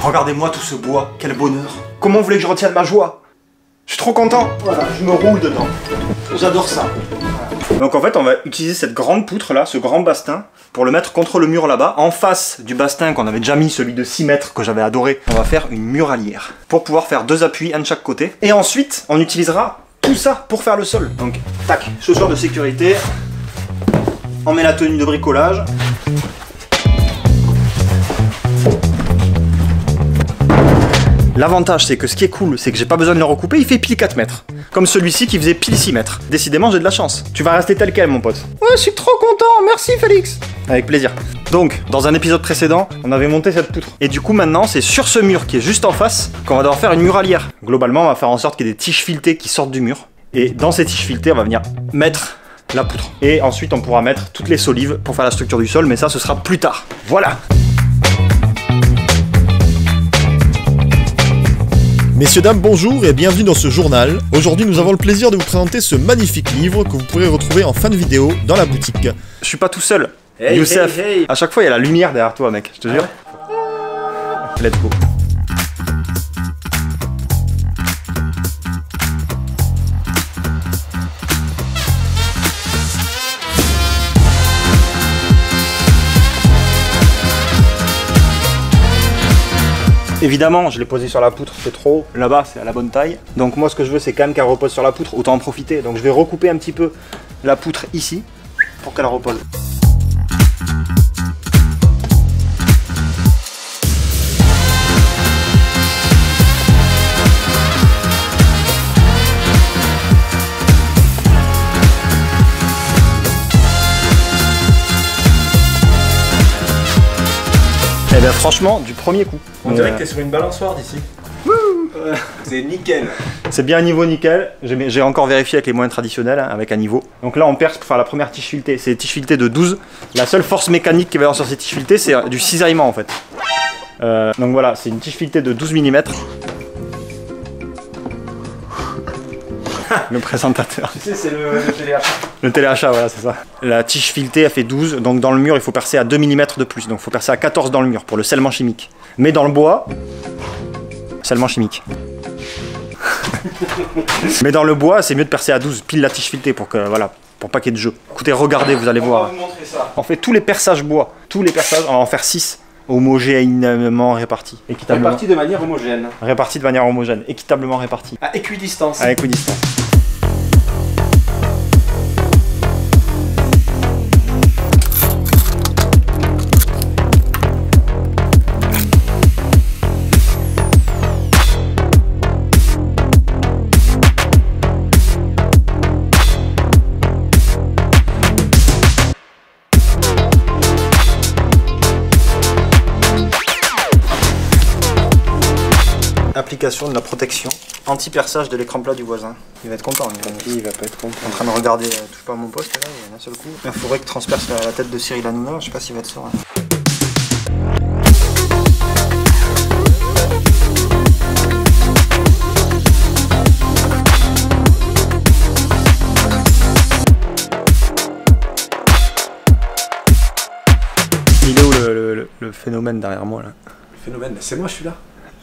Regardez-moi tout ce bois, quel bonheur. Comment vous voulez que je retienne ma joie? Je suis trop content. Voilà, je me roule dedans. J'adore ça. Voilà. Donc en fait, on va utiliser cette grande poutre là, ce grand bastin, pour le mettre contre le mur là-bas. En face du bastin qu'on avait déjà mis, celui de 6 mètres que j'avais adoré, on va faire une muralière pour pouvoir faire 2 appuis, un de chaque côté. Et ensuite, on utilisera tout ça pour faire le sol. Donc, tac, chaussures de sécurité. On met la tenue de bricolage. L'avantage, c'est que ce qui est cool, c'est que j'ai pas besoin de le recouper, il fait pile 4 mètres. Comme celui-ci qui faisait pile 6 mètres. Décidément, j'ai de la chance. Tu vas rester tel quel, mon pote. Ouais, je suis trop content, merci Félix. Avec plaisir. Donc, dans un épisode précédent, on avait monté cette poutre. Et du coup, maintenant, c'est sur ce mur qui est juste en face qu'on va devoir faire une muralière. Globalement, on va faire en sorte qu'il y ait des tiges filetées qui sortent du mur. Et dans ces tiges filetées, on va venir mettre la poutre. Et ensuite, on pourra mettre toutes les solives pour faire la structure du sol, mais ça, ce sera plus tard. Voilà. Messieurs, dames, bonjour et bienvenue dans ce journal. Aujourd'hui, nous avons le plaisir de vous présenter ce magnifique livre que vous pourrez retrouver en fin de vidéo dans la boutique. Je suis pas tout seul. Hey, Youssef, hey. à chaque fois, il y a la lumière derrière toi, mec, je te jure. Let's go. Évidemment, je l'ai posé sur la poutre, c'est trop haut. Là-bas, c'est à la bonne taille. Donc moi, ce que je veux, c'est quand même qu'elle repose sur la poutre, autant en profiter. Donc je vais recouper un petit peu la poutre ici, pour qu'elle repose. Eh bien franchement, du premier coup. On dirait que t'es sur une balançoire d'ici. C'est nickel. C'est bien un niveau nickel. J'ai encore vérifié avec les moyens traditionnels, hein, avec un niveau. Donc là, on perce pour faire la première tige filetée. C'est des tiges filetées de 12. La seule force mécanique qu'il va y avoir sur ces tiges filetées, c'est du cisaillement en fait. Donc voilà, c'est une tige filetée de 12 mm. Le présentateur. Tu sais, c'est le téléachat. Le téléachat, voilà, c'est ça. La tige filetée, elle fait 12. Donc dans le mur, il faut percer à 2 mm de plus. Donc il faut percer à 14 dans le mur pour le scellement chimique. Mais dans le bois, scellement chimique. Mais dans le bois, c'est mieux de percer à 12, pile la tige filetée pour que, voilà, pour pas qu'il y ait de jeu. Écoutez, regardez, vous allez voir. On va vous montrer ça. On fait tous les perçages bois, tous les perçages, on va en faire 6, homogènement répartis, équitablement. Réparti de manière homogène. Répartis de manière homogène, équitablement répartis. À équidistance. À équidistance. Application de la protection anti-perçage de l'écran plat du voisin. Il va être content. Il va pas être content. En train de regarder Touche pas à mon poste là, il y a un seul coup. Il faudrait que transperce la tête de Cyril Hanouna, je sais pas s'il va être serein. Il est où le phénomène derrière moi là? Le phénomène, c'est moi, je suis là.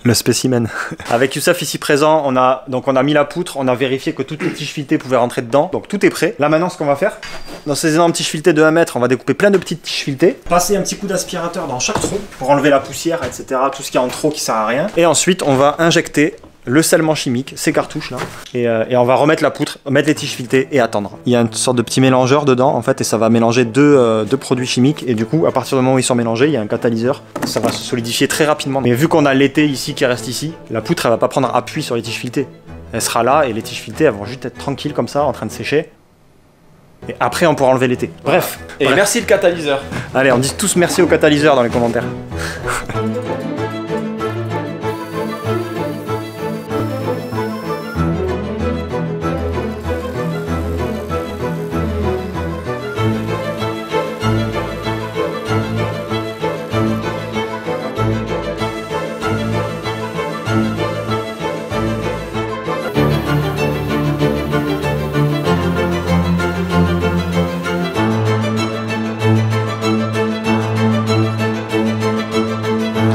Le spécimen. Avec Youssef ici présent, on a mis la poutre, on a vérifié que toutes les tiges filetées pouvaient rentrer dedans, donc tout est prêt. Là maintenant, ce qu'on va faire, dans ces énormes tiges filetées de 1 mètre, on va découper plein de petites tiges filetées, passer un petit coup d'aspirateur dans chaque trou pour enlever la poussière, etc. Tout ce qui est en trop qui sert à rien. Et ensuite, on va injecter le scellement chimique, ces cartouches là, et on va remettre la poutre, mettre les tiges filetées et attendre. Il y a une sorte de petit mélangeur dedans en fait, et ça va mélanger deux produits chimiques, et du coup à partir du moment où ils sont mélangés, il y a un catalyseur, ça va se solidifier très rapidement. Mais vu qu'on a l'été ici qui reste ici, la poutre elle va pas prendre appui sur les tiges filetées, elle sera là et les tiges filetées elles vont juste être tranquilles comme ça en train de sécher. Et après on pourra enlever l'été. Bref. Et merci le catalyseur. Allez, on dit tous merci au catalyseur dans les commentaires.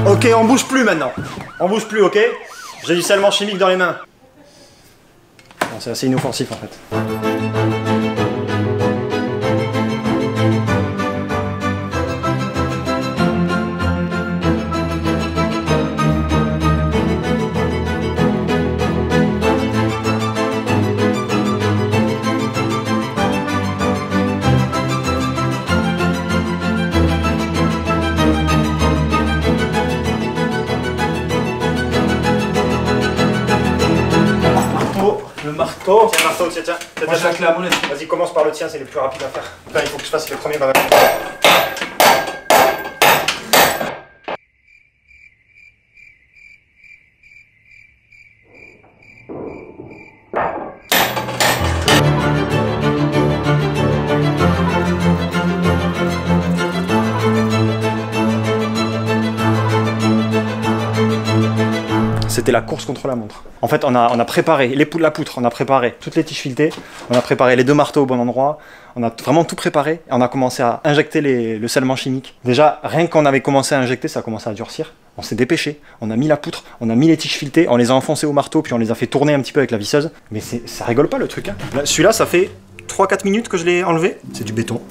Ok, Ok, on bouge plus maintenant. On bouge plus, ok? J'ai du scellement chimique dans les mains. Bon, c'est assez inoffensif en fait. Le marteau. Tiens, marteau, tiens. Moi j'ai la clé à molette. Vas-y, commence par le tien, c'est le plus rapide à faire. Putain, il faut que je fasse le premier quand même. C'était la course contre la montre. En fait, on a préparé la poutre, on a préparé toutes les tiges filetées, on a préparé les 2 marteaux au bon endroit, on a vraiment tout préparé et on a commencé à injecter le scellement chimique. Déjà, rien qu'on avait commencé à injecter, ça a commencé à durcir. On s'est dépêché, on a mis la poutre, on a mis les tiges filetées, on les a enfoncées au marteau, puis on les a fait tourner un petit peu avec la visseuse. Mais ça rigole pas le truc. Hein. Celui-là, ça fait 3-4 minutes que je l'ai enlevé. C'est du béton.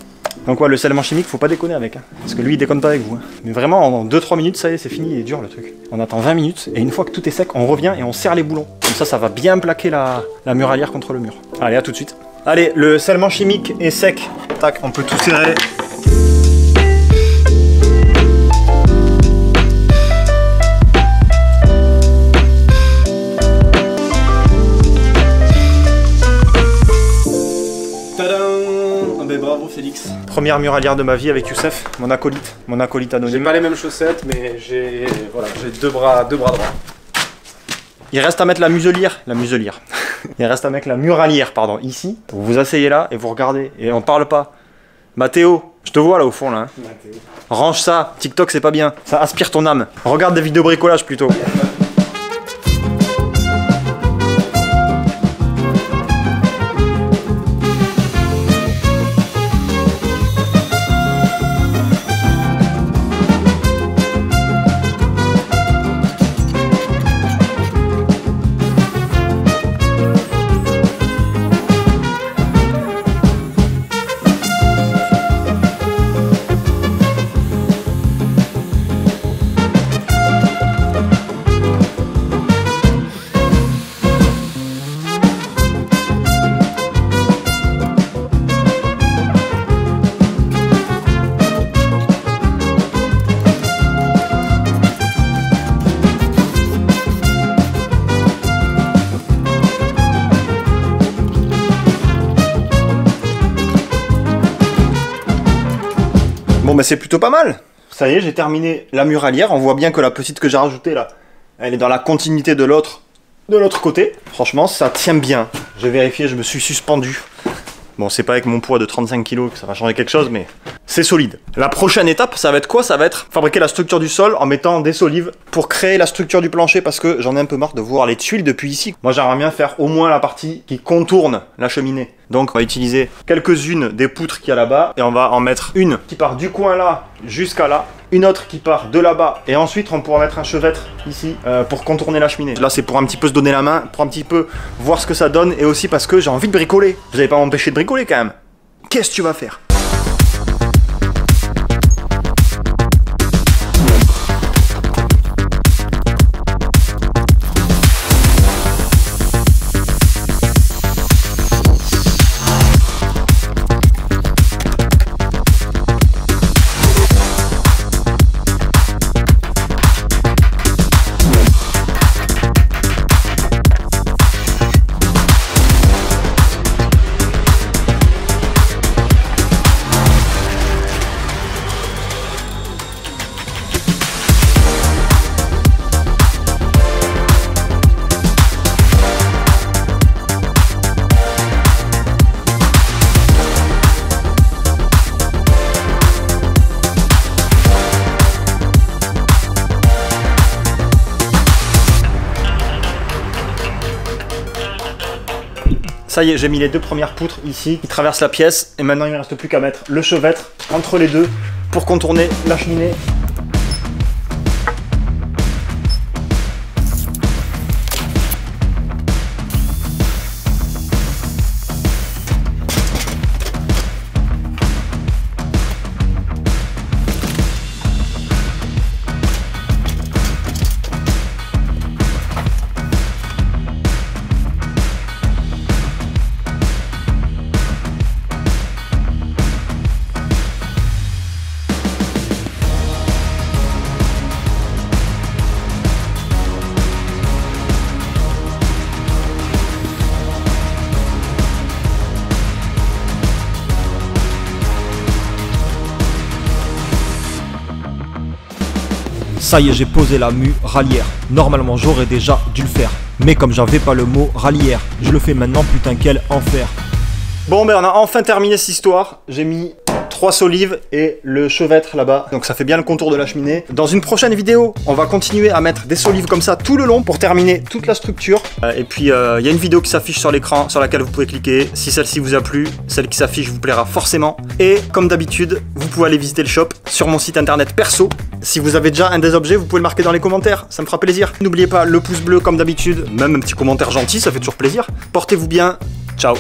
Donc ouais, le scellement chimique, faut pas déconner avec, hein, parce que lui il déconne pas avec vous. Hein. Mais vraiment, en 2-3 minutes, ça y est, c'est fini, il est dur le truc. On attend 20 minutes, et une fois que tout est sec, on revient et on serre les boulons. Comme ça va bien plaquer la muralière contre le mur. Allez, à tout de suite. Allez, le scellement chimique est sec. Tac, on peut tout serrer. Bravo Félix. Première muralière de ma vie avec Youssef, mon acolyte anonyme. J'ai pas les mêmes chaussettes, mais j'ai deux bras droits. Il reste à mettre la muselière. Il reste à mettre la muralière, pardon, ici. Vous vous asseyez là et vous regardez et on parle pas. Mathéo, je te vois là au fond là. Hein. Mathéo. Range ça, TikTok c'est pas bien. Ça aspire ton âme. Regarde des vidéos bricolage plutôt. Bon bah c'est plutôt pas mal. Ça y est, j'ai terminé la muralière. On voit bien que la petite que j'ai rajoutée là, elle est dans la continuité de l'autre côté. Franchement, ça tient bien. J'ai vérifié, je me suis suspendu. Bon, c'est pas avec mon poids de 35 kg que ça va changer quelque chose, mais c'est solide. La prochaine étape, ça va être quoi? Ça va être fabriquer la structure du sol en mettant des solives pour créer la structure du plancher, parce que j'en ai un peu marre de voir les tuiles depuis ici. Moi, j'aimerais bien faire au moins la partie qui contourne la cheminée. Donc, on va utiliser quelques-unes des poutres qu'il y a là-bas, et on va en mettre une qui part du coin là jusqu'à là, une autre qui part de là-bas, et ensuite on pourra mettre un chevêtre ici pour contourner la cheminée. Là, c'est pour un petit peu se donner la main, pour un petit peu voir ce que ça donne, et aussi parce que j'ai envie de bricoler. Vous n'allez pas m'empêcher de bricoler quand même. Qu'est-ce que tu vas faire? Ça y est, j'ai mis les deux premières poutres ici qui traversent la pièce, et maintenant il ne me reste plus qu'à mettre le chevêtre entre les deux pour contourner la cheminée. Ça y est, j'ai posé la muralière. Normalement, j'aurais déjà dû le faire. Mais comme j'avais pas le mot ralière, je le fais maintenant, putain quel enfer. Bon, ben on a enfin terminé cette histoire. J'ai mis 3 solives et le chevêtre là-bas. Donc ça fait bien le contour de la cheminée. Dans une prochaine vidéo, on va continuer à mettre des solives comme ça tout le long pour terminer toute la structure. Et puis il y a une vidéo qui s'affiche sur l'écran sur laquelle vous pouvez cliquer. Si celle-ci vous a plu, celle qui s'affiche vous plaira forcément. Et comme d'habitude, vous pouvez aller visiter le shop sur mon site internet perso. Si vous avez déjà un des objets, vous pouvez le marquer dans les commentaires. Ça me fera plaisir. N'oubliez pas le pouce bleu comme d'habitude. Même un petit commentaire gentil, ça fait toujours plaisir. Portez-vous bien. Ciao.